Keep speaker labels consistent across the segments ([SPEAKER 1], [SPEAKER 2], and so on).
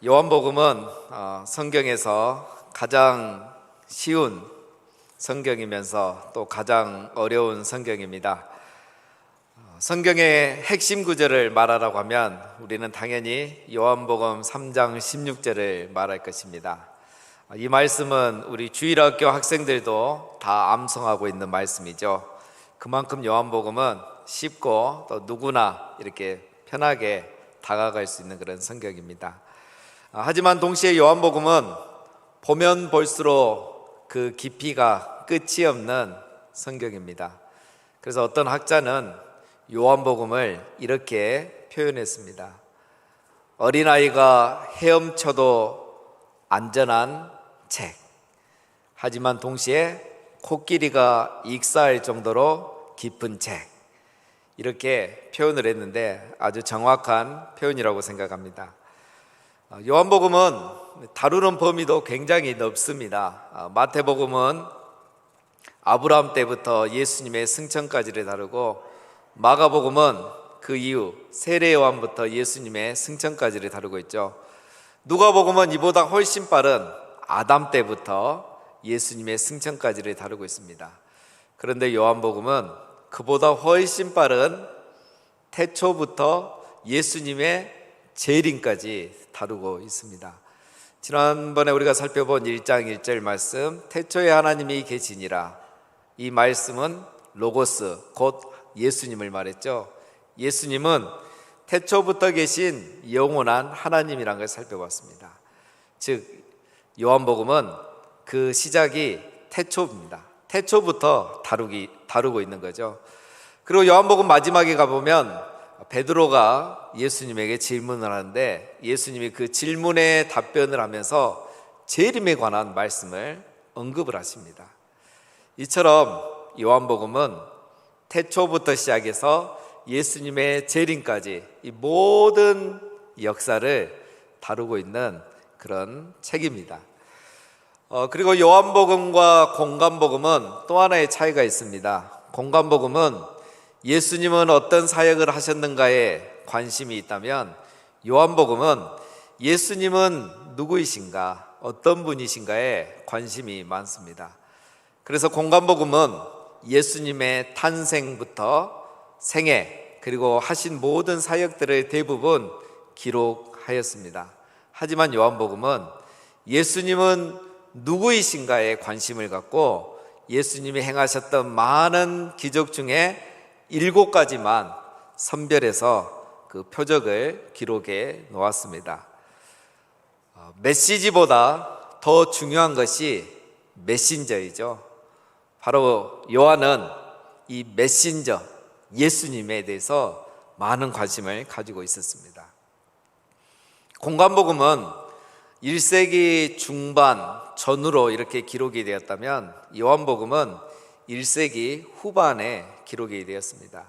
[SPEAKER 1] 요한복음은 성경에서 가장 쉬운 성경이면서 또 가장 어려운 성경입니다. 성경의 핵심 구절을 말하라고 하면 우리는 당연히 요한복음 3장 16절을 말할 것입니다. 이 말씀은 우리 주일학교 학생들도 다 암송하고 있는 말씀이죠. 그만큼 요한복음은 쉽고 또 누구나 이렇게 편하게 다가갈 수 있는 그런 성경입니다. 하지만 동시에 요한복음은 보면 볼수록 그 깊이가 끝이 없는 성경입니다. 그래서 어떤 학자는 요한복음을 이렇게 표현했습니다. 어린아이가 헤엄쳐도 안전한 책, 하지만 동시에 코끼리가 익사할 정도로 깊은 책, 이렇게 표현을 했는데 아주 정확한 표현이라고 생각합니다. 요한복음은 다루는 범위도 굉장히 넓습니다. 마태복음은 아브라함 때부터 예수님의 승천까지를 다루고, 마가복음은 그 이후 세례 요한부터 예수님의 승천까지를 다루고 있죠. 누가복음은 이보다 훨씬 빠른 아담 때부터 예수님의 승천까지를 다루고 있습니다. 그런데 요한복음은 그보다 훨씬 빠른 태초부터 예수님의 재림까지 다루고 있습니다. 지난번에 우리가 살펴본 1장 1절 말씀, 태초에 하나님이 계시니라. 이 말씀은 로고스, 곧 예수님을 말했죠. 예수님은 태초부터 계신 영원한 하나님이라는 걸 살펴봤습니다. 즉 요한복음은 그 시작이 태초입니다. 태초부터 다루고 있는 거죠. 그리고 요한복음 마지막에 가보면 베드로가 예수님에게 질문을 하는데, 예수님이 그 질문에 답변을 하면서 재림에 관한 말씀을 언급을 하십니다. 이처럼 요한복음은 태초부터 시작해서 예수님의 재림까지 이 모든 역사를 다루고 있는 그런 책입니다. 그리고 요한복음과 공관복음은 또 하나의 차이가 있습니다. 공관복음은 예수님은 어떤 사역을 하셨는가에 관심이 있다면, 요한복음은 예수님은 누구이신가, 어떤 분이신가에 관심이 많습니다. 그래서 공관복음은 예수님의 탄생부터 생애, 그리고 하신 모든 사역들을 대부분 기록하였습니다. 하지만 요한복음은 예수님은 누구이신가에 관심을 갖고 예수님이 행하셨던 많은 기적 중에 7가지만 선별해서 그 표적을 기록해 놓았습니다. 메시지보다 더 중요한 것이 메신저이죠. 바로 요한은 이 메신저, 예수님에 대해서 많은 관심을 가지고 있었습니다. 공관복음은 1세기 중반 전후로 이렇게 기록이 되었다면, 요한복음은 1세기 후반에 기록이 되었습니다.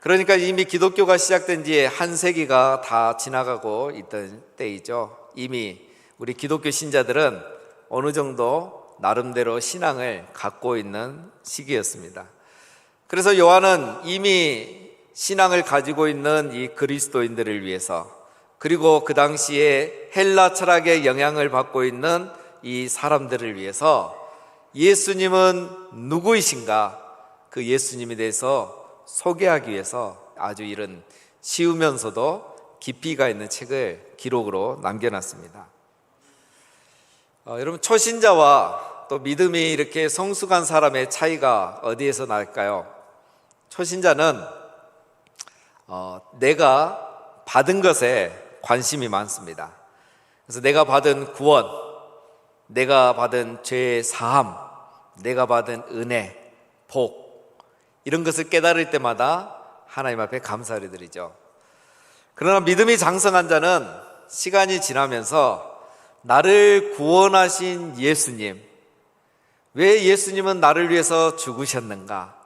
[SPEAKER 1] 그러니까 이미 기독교가 시작된 지 한 세기가 다 지나가고 있던 때이죠. 이미 우리 기독교 신자들은 어느 정도 나름대로 신앙을 갖고 있는 시기였습니다. 그래서 요한은 이미 신앙을 가지고 있는 이 그리스도인들을 위해서, 그리고 그 당시에 헬라 철학의 영향을 받고 있는 이 사람들을 위해서 예수님은 누구이신가, 그 예수님에 대해서 소개하기 위해서 아주 이런 쉬우면서도 깊이가 있는 책을 기록으로 남겨놨습니다. 여러분, 초신자와 또 믿음이 이렇게 성숙한 사람의 차이가 어디에서 날까요? 초신자는 내가 받은 것에 관심이 많습니다. 그래서 내가 받은 구원, 내가 받은 죄의 사함, 내가 받은 은혜, 복, 이런 것을 깨달을 때마다 하나님 앞에 감사를 드리죠. 그러나 믿음이 장성한 자는 시간이 지나면서 나를 구원하신 예수님, 왜 예수님은 나를 위해서 죽으셨는가,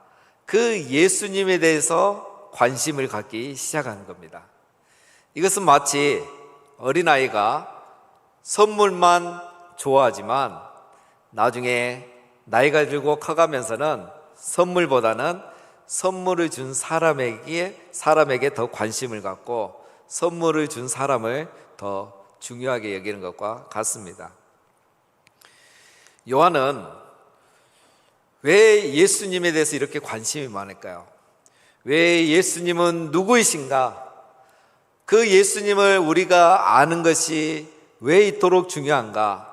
[SPEAKER 1] 그 예수님에 대해서 관심을 갖기 시작하는 겁니다. 이것은 마치 어린아이가 선물만 좋아하지만 나중에 나이가 들고 커가면서는 선물보다는 선물을 준 사람에게 더 관심을 갖고 선물을 준 사람을 더 중요하게 여기는 것과 같습니다. 요한은 왜 예수님에 대해서 이렇게 관심이 많을까요? 왜 예수님은 누구이신가? 그 예수님을 우리가 아는 것이 왜 이토록 중요한가?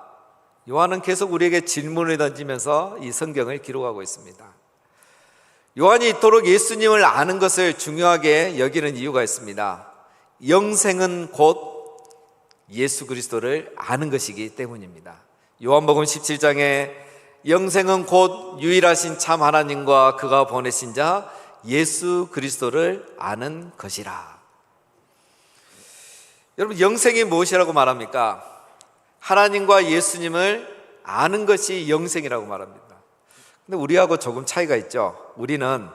[SPEAKER 1] 요한은 계속 우리에게 질문을 던지면서 이 성경을 기록하고 있습니다. 요한이 이토록 예수님을 아는 것을 중요하게 여기는 이유가 있습니다. 영생은 곧 예수 그리스도를 아는 것이기 때문입니다. 요한복음 17장에 영생은 곧 유일하신 참 하나님과 그가 보내신 자 예수 그리스도를 아는 것이라. 여러분, 영생이 무엇이라고 말합니까? 하나님과 예수님을 아는 것이 영생이라고 말합니다. 근데 우리하고 조금 차이가 있죠. 우리는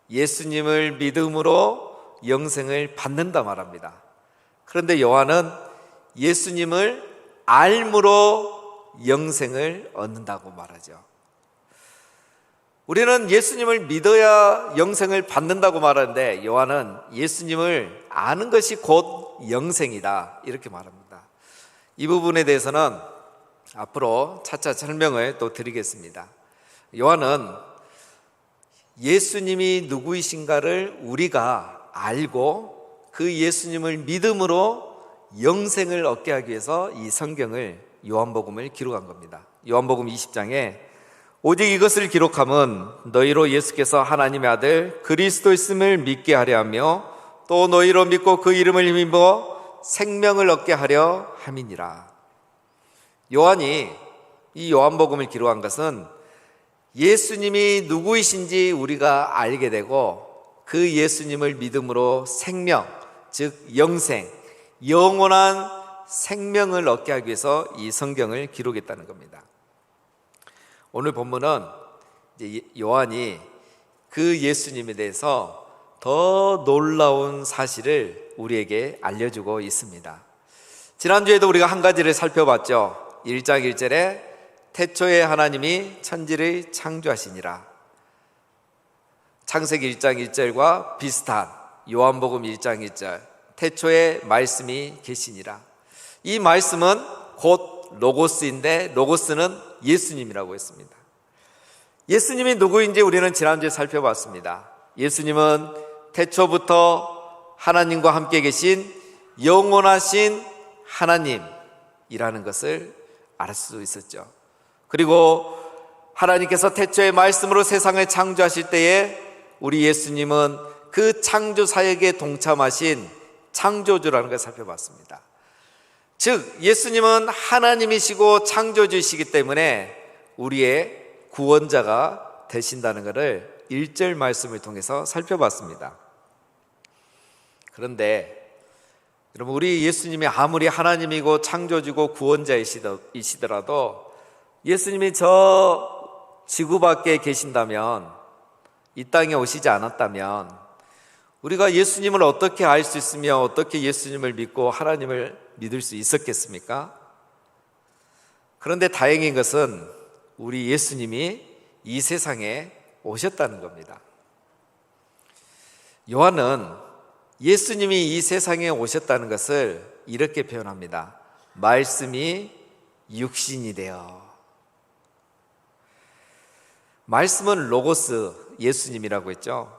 [SPEAKER 1] 예수님을 믿음으로 영생을 받는다 말합니다. 그런데 요한은 예수님을 알므로 영생을 얻는다고 말하죠. 우리는 예수님을 믿어야 영생을 받는다고 말하는데 요한은 예수님을 아는 것이 곧 영생이다 이렇게 말합니다. 이 부분에 대해서는 앞으로 차차 설명을 또 드리겠습니다. 요한은 예수님이 누구이신가를 우리가 알고 그 예수님을 믿음으로 영생을 얻게 하기 위해서 이 성경을 요한복음을 기록한 겁니다. 요한복음 20장에 오직 이것을 기록함은 너희로 예수께서 하나님의 아들 그리스도였음을 믿게 하려 하며 또 너희로 믿고 그 이름을 힘입어 생명을 얻게 하려 함이니라. 요한이 이 요한복음을 기록한 것은 예수님이 누구이신지 우리가 알게 되고 그 예수님을 믿음으로 생명, 즉 영생, 영원한 생명을 얻게 하기 위해서 이 성경을 기록했다는 겁니다. 오늘 본문은 이제 요한이 그 예수님에 대해서 더 놀라운 사실을 우리에게 알려주고 있습니다. 지난주에도 우리가 한 가지를 살펴봤죠. 1장 1절에 태초에 하나님이 천지를 창조하시니라. 창세기 1장 1절과 비슷한 요한복음 1장 1절 태초에 말씀이 계시니라. 이 말씀은 곧 로고스인데 로고스는 예수님이라고 했습니다. 예수님이 누구인지 우리는 지난주에 살펴봤습니다. 예수님은 태초부터 하나님과 함께 계신 영원하신 하나님이라는 것을 알 수 있었죠. 그리고 하나님께서 태초의 말씀으로 세상을 창조하실 때에 우리 예수님은 그 창조 사역에 동참하신 창조주라는 것을 살펴봤습니다. 즉 예수님은 하나님이시고 창조주이시기 때문에 우리의 구원자가 되신다는 것을 1절 말씀을 통해서 살펴봤습니다. 그런데 여러분, 우리 예수님이 아무리 하나님이고 창조주고 구원자이시더라도 예수님이 저 지구 밖에 계신다면, 이 땅에 오시지 않았다면 우리가 예수님을 어떻게 알 수 있으며 어떻게 예수님을 믿고 하나님을 믿을 수 있었겠습니까? 그런데 다행인 것은 우리 예수님이 이 세상에 오셨다는 겁니다. 요한은 예수님이 이 세상에 오셨다는 것을 이렇게 표현합니다. 말씀이 육신이 되어. 말씀은 로고스, 예수님이라고 했죠.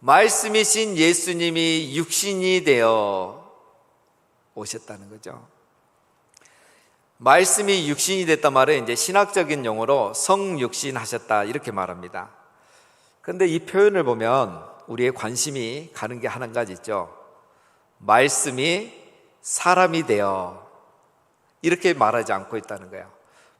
[SPEAKER 1] 말씀이신 예수님이 육신이 되어 오셨다는 거죠. 말씀이 육신이 됐단 말은 이제 신학적인 용어로 성육신 하셨다 이렇게 말합니다. 그런데 이 표현을 보면 우리의 관심이 가는 게 한 가지 있죠. 말씀이 사람이 되어 이렇게 말하지 않고 있다는 거예요.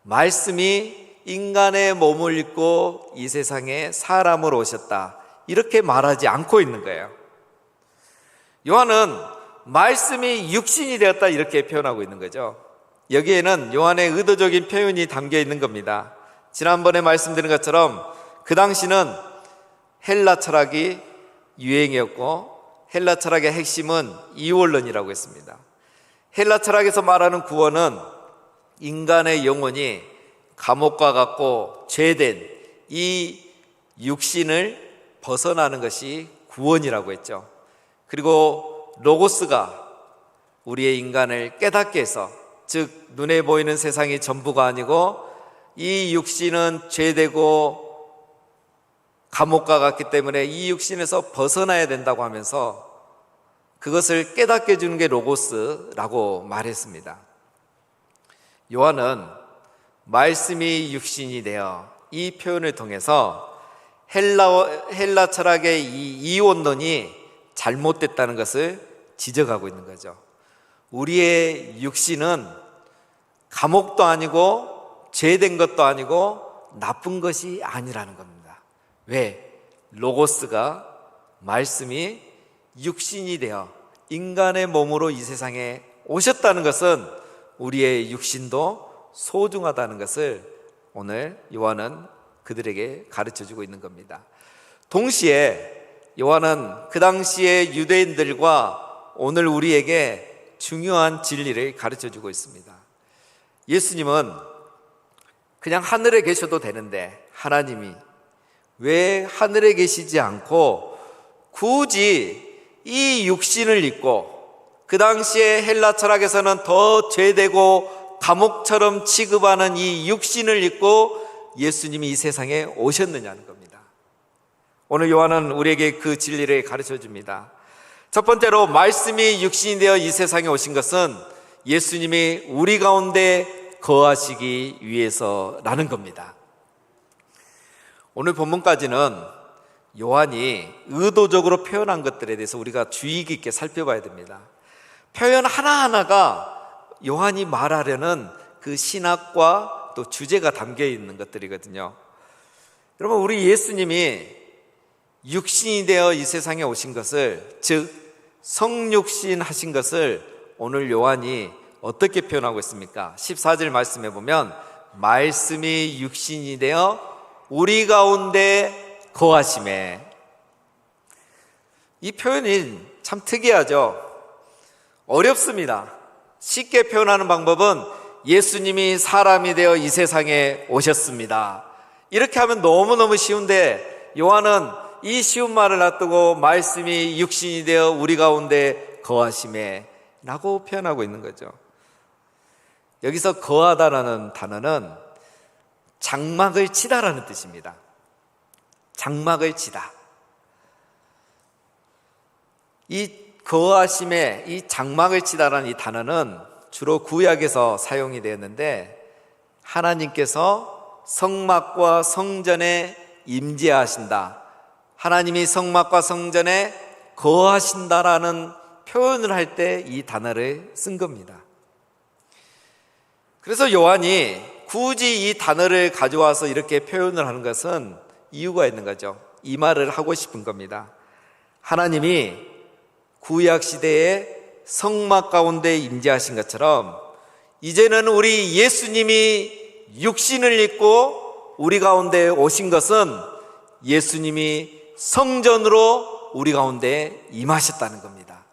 [SPEAKER 1] 말씀이 인간의 몸을 입고 이 세상에 사람으로 오셨다 이렇게 말하지 않고 있는 거예요. 요한은 말씀이 육신이 되었다 이렇게 표현하고 있는 거죠. 여기에는 요한의 의도적인 표현이 담겨 있는 겁니다. 지난번에 말씀드린 것처럼 그 당시는 헬라 철학이 유행이었고 헬라 철학의 핵심은 이원론이라고 했습니다. 헬라 철학에서 말하는 구원은 인간의 영혼이 감옥과 같고 죄된 이 육신을 벗어나는 것이 구원이라고 했죠. 그리고 로고스가 우리의 인간을 깨닫게 해서, 즉 눈에 보이는 세상이 전부가 아니고 이 육신은 죄되고 감옥과 같기 때문에 이 육신에서 벗어나야 된다고 하면서 그것을 깨닫게 해주는 게 로고스라고 말했습니다. 요한은 말씀이 육신이 되어 이 표현을 통해서 헬라 철학의 이 이원론이 잘못됐다는 것을 지적하고 있는 거죠. 우리의 육신은 감옥도 아니고 죄된 것도 아니고 나쁜 것이 아니라는 겁니다. 왜? 로고스가, 말씀이 육신이 되어 인간의 몸으로 이 세상에 오셨다는 것은 우리의 육신도 소중하다는 것을 오늘 요한은 그들에게 가르쳐주고 있는 겁니다. 동시에 요한은 그 당시의 유대인들과 오늘 우리에게 중요한 진리를 가르쳐주고 있습니다. 예수님은 그냥 하늘에 계셔도 되는데 하나님이 왜 하늘에 계시지 않고 굳이 이 육신을 입고, 그 당시에 헬라 철학에서는 더 죄되고 감옥처럼 취급하는 이 육신을 입고 예수님이 이 세상에 오셨느냐는 겁니다. 오늘 요한은 우리에게 그 진리를 가르쳐 줍니다. 첫 번째로, 말씀이 육신이 되어 이 세상에 오신 것은 예수님이 우리 가운데 거하시기 위해서라는 겁니다. 오늘 본문까지는 요한이 의도적으로 표현한 것들에 대해서 우리가 주의 깊게 살펴봐야 됩니다. 표현 하나하나가 요한이 말하려는 그 신학과 또 주제가 담겨 있는 것들이거든요. 여러분, 우리 예수님이 육신이 되어 이 세상에 오신 것을, 즉 성육신 하신 것을 오늘 요한이 어떻게 표현하고 있습니까? 14절 말씀해 보면 말씀이 육신이 되어 우리 가운데 거하심에, 이 표현이 참 특이하죠. 어렵습니다. 쉽게 표현하는 방법은 예수님이 사람이 되어 이 세상에 오셨습니다. 이렇게 하면 너무너무 쉬운데 요한은 이 쉬운 말을 놔두고 말씀이 육신이 되어 우리 가운데 거하심에 라고 표현하고 있는 거죠. 여기서 거하다라는 단어는 장막을 치다라는 뜻입니다. 장막을 치다. 이 거하심에 이 장막을 치다라는 이 단어는 주로 구약에서 사용이 되었는데, 하나님께서 성막과 성전에 임재하신다, 하나님이 성막과 성전에 거하신다라는 표현을 할 때 이 단어를 쓴 겁니다. 그래서 요한이 굳이 이 단어를 가져와서 이렇게 표현을 하는 것은 이유가 있는 거죠. 이 말을 하고 싶은 겁니다. 하나님이 구약 시대에 성막 가운데 임재하신 것처럼 이제는 우리 예수님이 육신을 입고 우리 가운데 오신 것은 예수님이 성전으로 우리 가운데 임하셨다는 겁니다.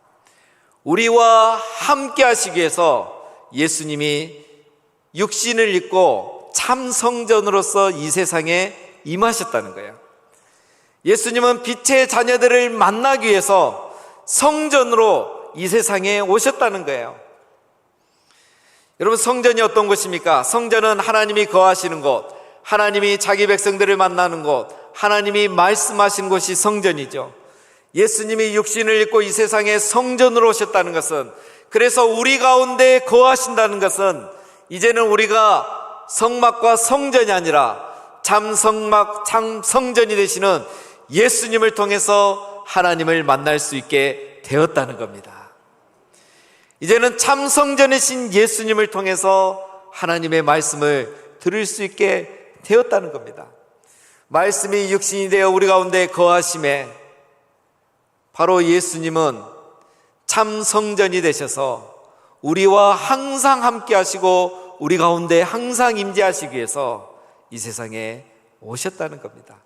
[SPEAKER 1] 우리와 함께 하시기 위해서 예수님이 육신을 입고 참 성전으로서 이 세상에 임하셨다는 거예요. 예수님은 빛의 자녀들을 만나기 위해서 성전으로 이 세상에 오셨다는 거예요. 여러분, 성전이 어떤 곳입니까? 성전은 하나님이 거하시는 곳, 하나님이 자기 백성들을 만나는 곳, 하나님이 말씀하신 곳이 성전이죠. 예수님이 육신을 입고 이 세상에 성전으로 오셨다는 것은, 그래서 우리 가운데 거하신다는 것은 이제는 우리가 성막과 성전이 아니라 참 성막, 참 성전이 되시는 예수님을 통해서 하나님을 만날 수 있게 되었다는 겁니다. 이제는 참 성전이신 예수님을 통해서 하나님의 말씀을 들을 수 있게 되었다는 겁니다. 말씀이 육신이 되어 우리 가운데 거하심에, 바로 예수님은 참 성전이 되셔서 우리와 항상 함께 하시고 우리 가운데 항상 임재하시기 위해서 이 세상에 오셨다는 겁니다.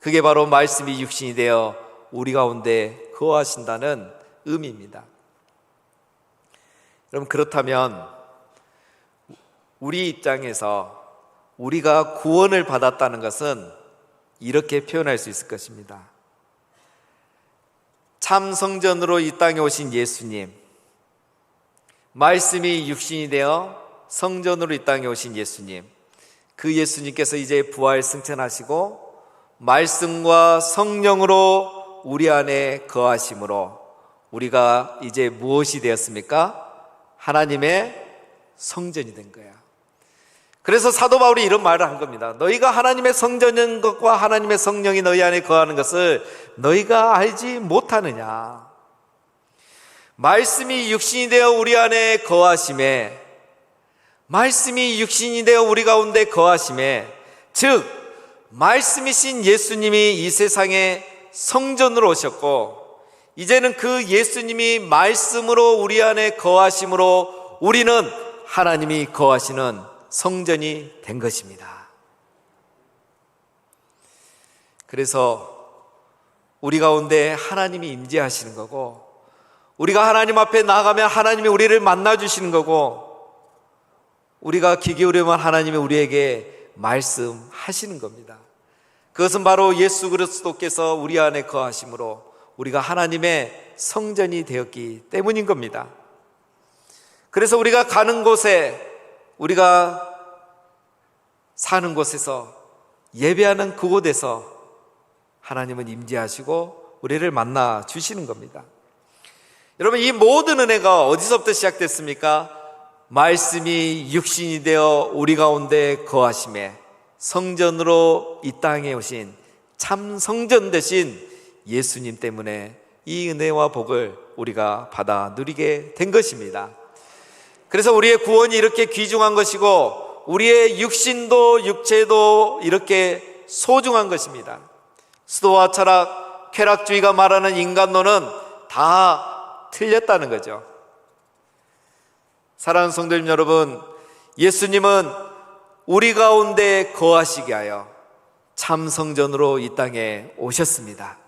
[SPEAKER 1] 그게 바로 말씀이 육신이 되어 우리 가운데 거하신다는 의미입니다. 여러분, 그렇다면 우리 입장에서 우리가 구원을 받았다는 것은 이렇게 표현할 수 있을 것입니다. 참 성전으로 이 땅에 오신 예수님, 말씀이 육신이 되어 성전으로 이 땅에 오신 예수님, 그 예수님께서 이제 부활 승천하시고 말씀과 성령으로 우리 안에 거하심으로 우리가 이제 무엇이 되었습니까? 하나님의 성전이 된 거야. 그래서 사도 바울이 이런 말을 한 겁니다. 너희가 하나님의 성전인 것과 하나님의 성령이 너희 안에 거하는 것을 너희가 알지 못하느냐. 말씀이 육신이 되어 우리 안에 거하심에, 말씀이 육신이 되어 우리 가운데 거하심에, 즉 말씀이신 예수님이 이 세상에 성전으로 오셨고 이제는 그 예수님이 말씀으로 우리 안에 거하심으로 우리는 하나님이 거하시는 성전이 된 것입니다. 그래서 우리 가운데 하나님이 임재하시는 거고, 우리가 하나님 앞에 나아가면 하나님이 우리를 만나주시는 거고, 우리가 귀 기울이면 하나님이 우리에게 말씀하시는 겁니다. 그것은 바로 예수 그리스도께서 우리 안에 거하심으로 우리가 하나님의 성전이 되었기 때문인 겁니다. 그래서 우리가 가는 곳에, 우리가 사는 곳에서, 예배하는 그곳에서 하나님은 임재하시고 우리를 만나 주시는 겁니다. 여러분, 이 모든 은혜가 어디서부터 시작됐습니까? 말씀이 육신이 되어 우리 가운데 거하심에 성전으로 이 땅에 오신 참 성전 되신 예수님 때문에 이 은혜와 복을 우리가 받아 누리게 된 것입니다. 그래서 우리의 구원이 이렇게 귀중한 것이고 우리의 육신도 육체도 이렇게 소중한 것입니다. 수도와 철학, 쾌락주의가 말하는 인간론은 다 틀렸다는 거죠. 사랑하는 성도님 여러분, 예수님은 우리 가운데 거하시게 하여 참 성전으로 이 땅에 오셨습니다.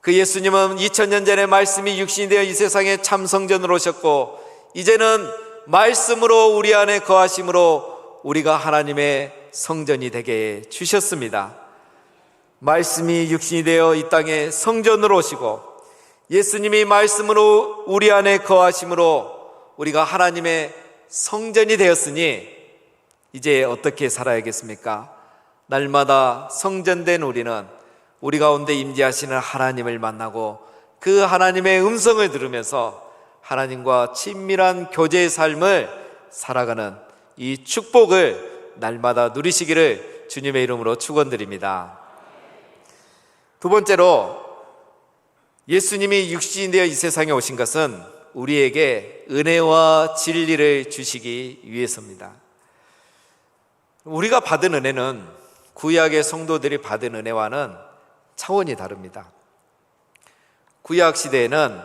[SPEAKER 1] 그 예수님은 2000년 전에 말씀이 육신이 되어 이 세상에 참 성전으로 오셨고 이제는 말씀으로 우리 안에 거하심으로 우리가 하나님의 성전이 되게 주셨습니다. 말씀이 육신이 되어 이 땅에 성전으로 오시고 예수님이 말씀으로 우리 안에 거하심으로 우리가 하나님의 성전이 되었으니 이제 어떻게 살아야겠습니까? 날마다 성전된 우리는 우리 가운데 임재하시는 하나님을 만나고 그 하나님의 음성을 들으면서 하나님과 친밀한 교제의 삶을 살아가는 이 축복을 날마다 누리시기를 주님의 이름으로 축원드립니다. 두 번째로, 예수님이 육신이 되어 이 세상에 오신 것은 우리에게 은혜와 진리를 주시기 위해서입니다. 우리가 받은 은혜는 구약의 성도들이 받은 은혜와는 차원이 다릅니다. 구약 시대에는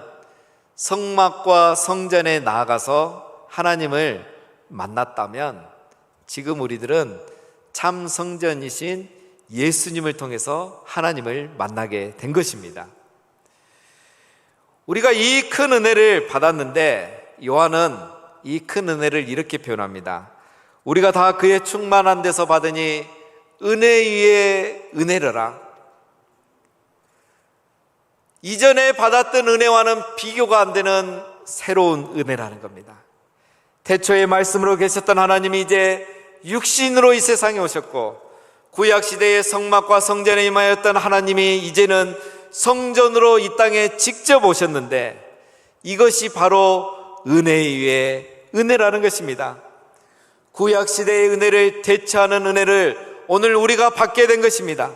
[SPEAKER 1] 성막과 성전에 나아가서 하나님을 만났다면 지금 우리들은 참 성전이신 예수님을 통해서 하나님을 만나게 된 것입니다. 우리가 이 큰 은혜를 받았는데 요한은 이 큰 은혜를 이렇게 표현합니다. 우리가 다 그의 충만한 데서 받으니 은혜 위에 은혜르라. 이전에 받았던 은혜와는 비교가 안 되는 새로운 은혜라는 겁니다. 태초에 말씀으로 계셨던 하나님이 이제 육신으로 이 세상에 오셨고 구약시대의 성막과 성전에 임하였던 하나님이 이제는 성전으로 이 땅에 직접 오셨는데 이것이 바로 은혜 위에 은혜라는 것입니다. 구약시대의 은혜를 대체하는 은혜를 오늘 우리가 받게 된 것입니다.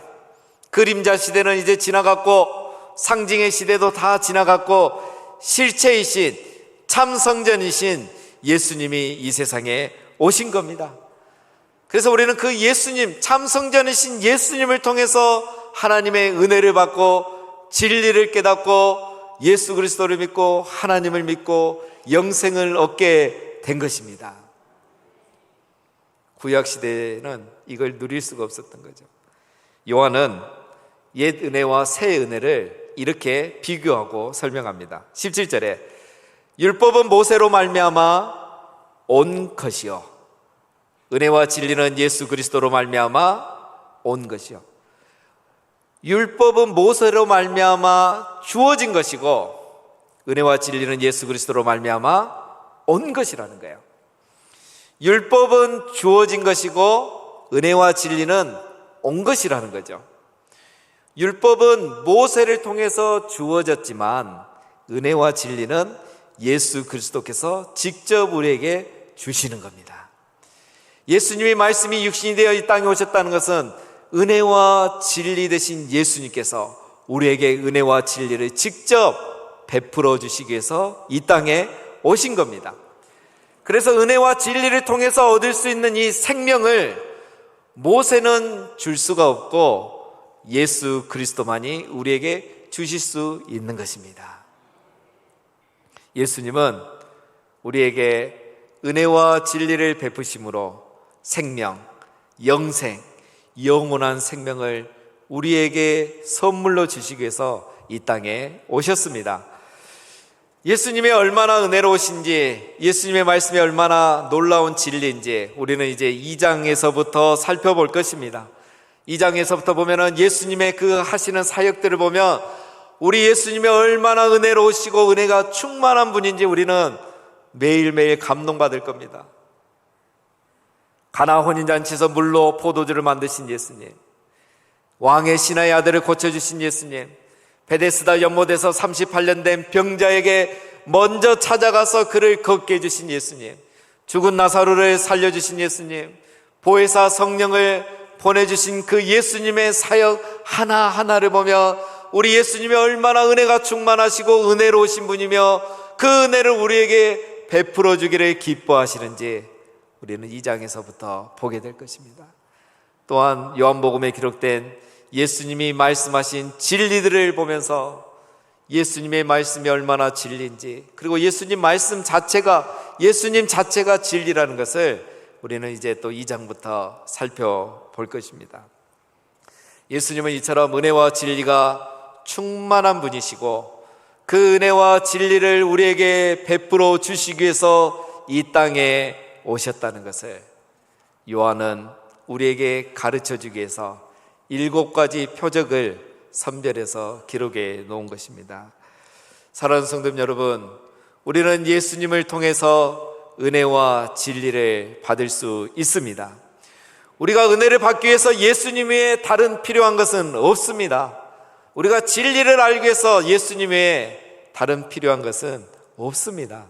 [SPEAKER 1] 그림자 시대는 이제 지나갔고 상징의 시대도 다 지나갔고 실체이신 참 성전이신 예수님이 이 세상에 오신 겁니다. 그래서 우리는 그 예수님, 참 성전이신 예수님을 통해서 하나님의 은혜를 받고 진리를 깨닫고 예수 그리스도를 믿고 하나님을 믿고 영생을 얻게 된 것입니다. 구약시대에는 이걸 누릴 수가 없었던 거죠. 요한은 옛 은혜와 새 은혜를 이렇게 비교하고 설명합니다. 17절에 율법은 모세로 말미암아 온 것이요 은혜와 진리는 예수 그리스도로 말미암아 온 것이요. 율법은 모세로 말미암아 주어진 것이고 은혜와 진리는 예수 그리스도로 말미암아 온 것이라는 거예요. 율법은 주어진 것이고 은혜와 진리는 온 것이라는 거죠. 율법은 모세를 통해서 주어졌지만 은혜와 진리는 예수 그리스도께서 직접 우리에게 주시는 겁니다. 예수님의 말씀이 육신이 되어 이 땅에 오셨다는 것은 은혜와 진리 되신 예수님께서 우리에게 은혜와 진리를 직접 베풀어 주시기 위해서 이 땅에 오신 겁니다. 그래서 은혜와 진리를 통해서 얻을 수 있는 이 생명을 모세는 줄 수가 없고 예수 그리스도만이 우리에게 주실 수 있는 것입니다. 예수님은 우리에게 은혜와 진리를 베푸심으로 생명, 영생, 영원한 생명을 우리에게 선물로 주시기 위해서 이 땅에 오셨습니다. 예수님이 얼마나 은혜로우신지, 예수님의 말씀이 얼마나 놀라운 진리인지 우리는 이제 2장에서부터 살펴볼 것입니다. 2장에서부터 보면은 예수님의 그 하시는 사역들을 보면 우리 예수님이 얼마나 은혜로우시고 은혜가 충만한 분인지 우리는 매일매일 감동받을 겁니다. 가나 혼인잔치에서 물로 포도주를 만드신 예수님, 왕의 신하의 아들을 고쳐주신 예수님, 베데스다 연못에서 38년 된 병자에게 먼저 찾아가서 그를 걷게 해주신 예수님, 죽은 나사로를 살려주신 예수님, 보혜사 성령을 보내주신 그 예수님의 사역 하나하나를 보며 우리 예수님이 얼마나 은혜가 충만하시고 은혜로우신 분이며 그 은혜를 우리에게 베풀어 주기를 기뻐하시는지 우리는 2장에서부터 보게 될 것입니다. 또한 요한복음에 기록된 예수님이 말씀하신 진리들을 보면서 예수님의 말씀이 얼마나 진리인지, 그리고 예수님 말씀 자체가, 예수님 자체가 진리라는 것을 우리는 이제 또 2장부터 살펴볼 것입니다. 예수님은 이처럼 은혜와 진리가 충만한 분이시고 그 은혜와 진리를 우리에게 베풀어 주시기 위해서 이 땅에 오셨다는 것을 요한은 우리에게 가르쳐 주기 위해서 7가지 표적을 선별해서 기록해 놓은 것입니다. 사랑하는 성도 여러분, 우리는 예수님을 통해서 은혜와 진리를 받을 수 있습니다. 우리가 은혜를 받기 위해서 예수님 외에 다른 필요한 것은 없습니다. 우리가 진리를 알기 위해서 예수님 외에 다른 필요한 것은 없습니다.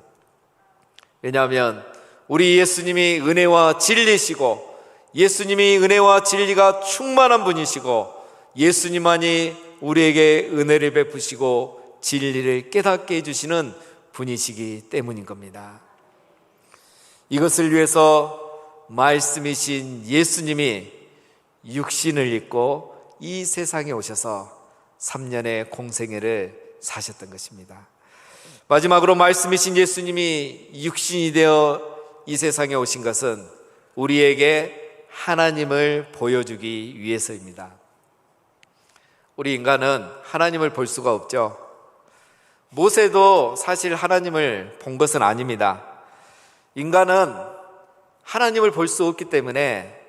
[SPEAKER 1] 왜냐하면 우리 예수님이 은혜와 진리시고 예수님이 은혜와 진리가 충만한 분이시고 예수님만이 우리에게 은혜를 베푸시고 진리를 깨닫게 해주시는 분이시기 때문인 겁니다. 이것을 위해서 말씀이신 예수님이 육신을 입고 이 세상에 오셔서 3년의 공생애를 사셨던 것입니다. 마지막으로 말씀이신 예수님이 육신이 되어 이 세상에 오신 것은 우리에게 하나님을 보여주기 위해서입니다. 우리 인간은 하나님을 볼 수가 없죠. 모세도 사실 하나님을 본 것은 아닙니다. 인간은 하나님을 볼 수 없기 때문에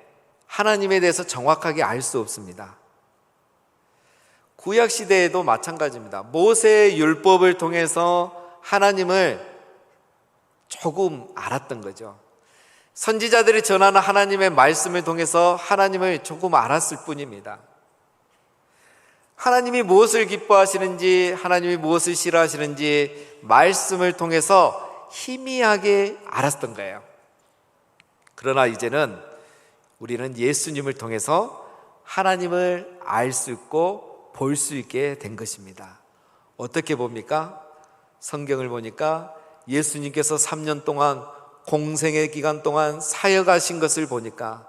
[SPEAKER 1] 하나님에 대해서 정확하게 알 수 없습니다. 구약시대에도 마찬가지입니다. 모세의 율법을 통해서 하나님을 조금 알았던 거죠. 선지자들이 전하는 하나님의 말씀을 통해서 하나님을 조금 알았을 뿐입니다. 하나님이 무엇을 기뻐하시는지, 하나님이 무엇을 싫어하시는지 말씀을 통해서 희미하게 알았던 거예요. 그러나 이제는 우리는 예수님을 통해서 하나님을 알 수 있고 볼 수 있게 된 것입니다. 어떻게 봅니까? 성경을 보니까 예수님께서 3년 동안 공생의 기간 동안 사역하신 것을 보니까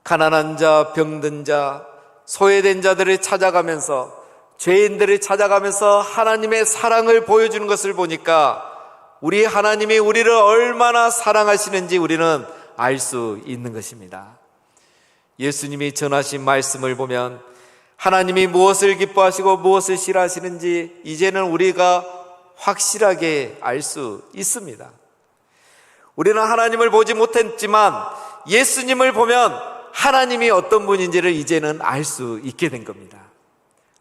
[SPEAKER 1] 가난한 자, 병든 자, 소외된 자들을 찾아가면서 죄인들을 찾아가면서 하나님의 사랑을 보여주는 것을 보니까 우리 하나님이 우리를 얼마나 사랑하시는지 우리는 알 수 있는 것입니다. 예수님이 전하신 말씀을 보면 하나님이 무엇을 기뻐하시고 무엇을 싫어하시는지 이제는 우리가 확실하게 알 수 있습니다. 우리는 하나님을 보지 못했지만 예수님을 보면 하나님이 어떤 분인지를 이제는 알 수 있게 된 겁니다.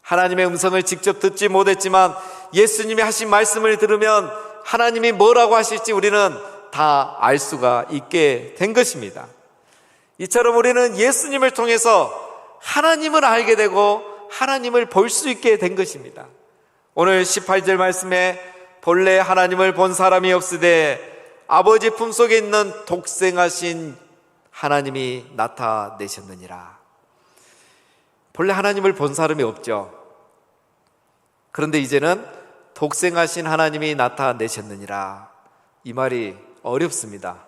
[SPEAKER 1] 하나님의 음성을 직접 듣지 못했지만 예수님이 하신 말씀을 들으면 하나님이 뭐라고 하실지 우리는 다 알 수가 있게 된 것입니다. 이처럼 우리는 예수님을 통해서 하나님을 알게 되고 하나님을 볼 수 있게 된 것입니다. 오늘 18절 말씀에 본래 하나님을 본 사람이 없으되 아버지 품속에 있는 독생하신 하나님이 나타내셨느니라. 본래 하나님을 본 사람이 없죠. 그런데 이제는 독생하신 하나님이 나타내셨느니라. 이 말이 어렵습니다.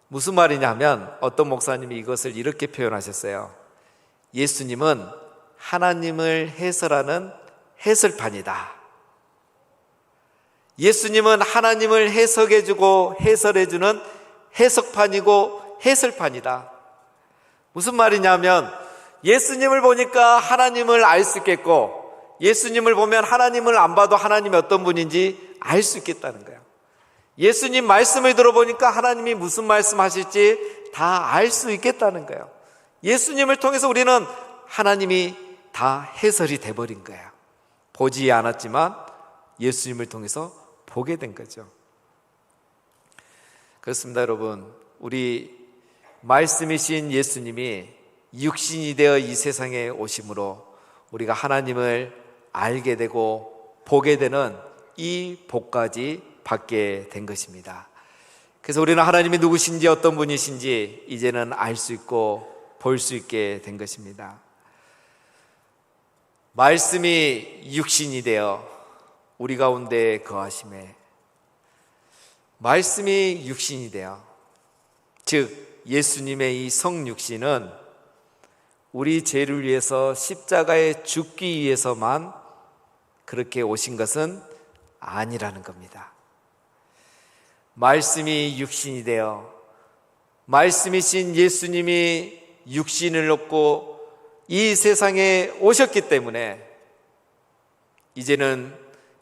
[SPEAKER 1] 무슨 말이냐면 어떤 목사님이 이것을 이렇게 표현하셨어요. 예수님은 하나님을 해설하는 해설판이다. 예수님은 하나님을 해석해주고 해설해주는 해석판이고 해설판이다. 무슨 말이냐면 예수님을 보니까 하나님을 알 수 있겠고, 예수님을 보면 하나님을 안 봐도 하나님이 어떤 분인지 알 수 있겠다는 거예요. 예수님 말씀을 들어보니까 하나님이 무슨 말씀하실지 다 알 수 있겠다는 거예요. 예수님을 통해서 우리는 하나님이 다 해설이 돼버린 거예요. 보지 않았지만 예수님을 통해서 보게 된 거죠. 그렇습니다, 여러분. 우리 말씀이신 예수님이 육신이 되어 이 세상에 오심으로 우리가 하나님을 알게 되고 보게 되는 이 복까지 받게 된 것입니다. 그래서 우리는 하나님이 누구신지 어떤 분이신지 이제는 알 수 있고 볼 수 있게 된 것입니다. 말씀이 육신이 되어 우리 가운데 거하심에, 말씀이 육신이 되어, 즉 예수님의 이 성육신은 우리 죄를 위해서 십자가에 죽기 위해서만 그렇게 오신 것은 아니라는 겁니다. 말씀이 육신이 되어 말씀이신 예수님이 육신을 얻고 이 세상에 오셨기 때문에 이제는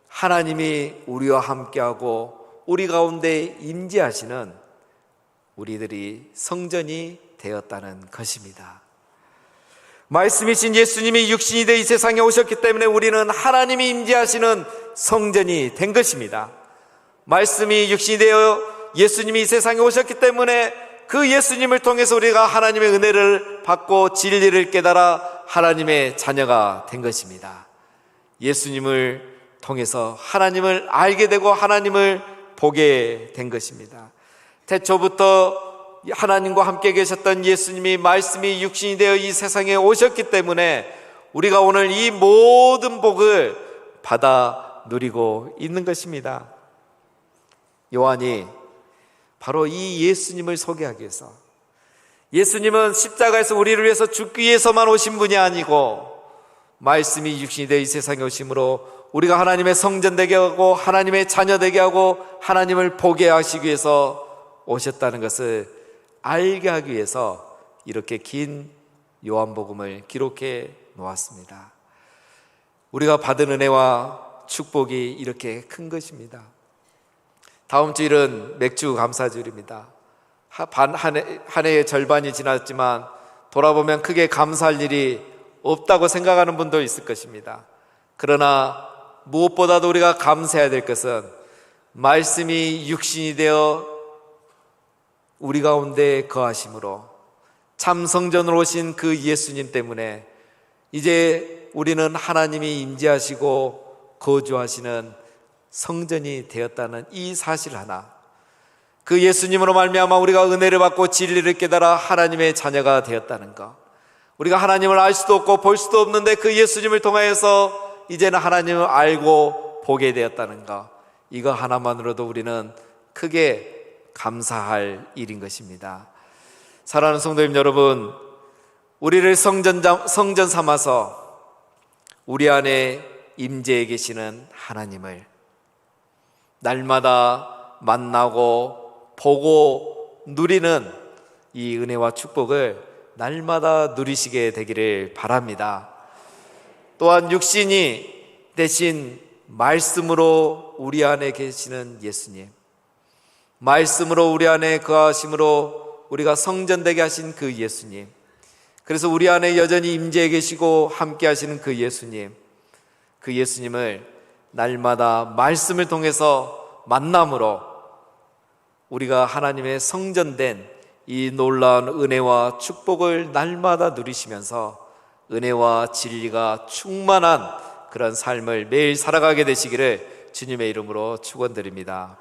[SPEAKER 1] 하나님이 우리와 함께하고 우리 가운데 임재하시는 우리들이 성전이 되었다는 것입니다. 말씀이신 예수님이 육신이 되어 이 세상에 오셨기 때문에 우리는 하나님이 임재하시는 성전이 된 것입니다. 말씀이 육신이 되어 예수님이 이 세상에 오셨기 때문에 그 예수님을 통해서 우리가 하나님의 은혜를 받고 진리를 깨달아 하나님의 자녀가 된 것입니다. 예수님을 통해서 하나님을 알게 되고 하나님을 보게 된 것입니다. 태초부터 하나님과 함께 계셨던 예수님이 말씀이 육신이 되어 이 세상에 오셨기 때문에 우리가 오늘 이 모든 복을 받아 누리고 있는 것입니다. 요한이 바로 이 예수님을 소개하기 위해서, 예수님은 십자가에서 우리를 위해서 죽기 위해서만 오신 분이 아니고 말씀이 육신이 되어 이 세상에 오심으로 우리가 하나님의 성전 되게 하고 하나님의 자녀 되게 하고 하나님을 보게 하시기 위해서 오셨다는 것을 알게 하기 위해서 이렇게 긴 요한복음을 기록해 놓았습니다. 우리가 받은 은혜와 축복이 이렇게 큰 것입니다. 다음 주일은 맥주 감사주일입니다. 한 해의 절반이 지났지만 돌아보면 크게 감사할 일이 없다고 생각하는 분도 있을 것입니다. 그러나 무엇보다도 우리가 감사해야 될 것은 말씀이 육신이 되어 우리 가운데 거하심으로 참 성전으로 오신 그 예수님 때문에 이제 우리는 하나님이 임재하시고 거주하시는 성전이 되었다는 이 사실 하나, 그 예수님으로 말미암아 우리가 은혜를 받고 진리를 깨달아 하나님의 자녀가 되었다는 것, 우리가 하나님을 알 수도 없고 볼 수도 없는데 그 예수님을 통하여서 이제는 하나님을 알고 보게 되었다는 것, 이거 하나만으로도 우리는 크게 감사할 일인 것입니다. 사랑하는 성도님 여러분, 우리를 성전 삼아서 우리 안에 임재해 계시는 하나님을 날마다 만나고 보고 누리는 이 은혜와 축복을 날마다 누리시게 되기를 바랍니다. 또한 육신이 대신 말씀으로 우리 안에 계시는 예수님, 말씀으로 우리 안에 거하심으로 우리가 성전되게 하신 그 예수님, 그래서 우리 안에 여전히 임재해 계시고 함께 하시는 그 예수님, 그 예수님을 날마다 말씀을 통해서 만남으로 우리가 하나님의 성전된 이 놀라운 은혜와 축복을 날마다 누리시면서 은혜와 진리가 충만한 그런 삶을 매일 살아가게 되시기를 주님의 이름으로 축원드립니다.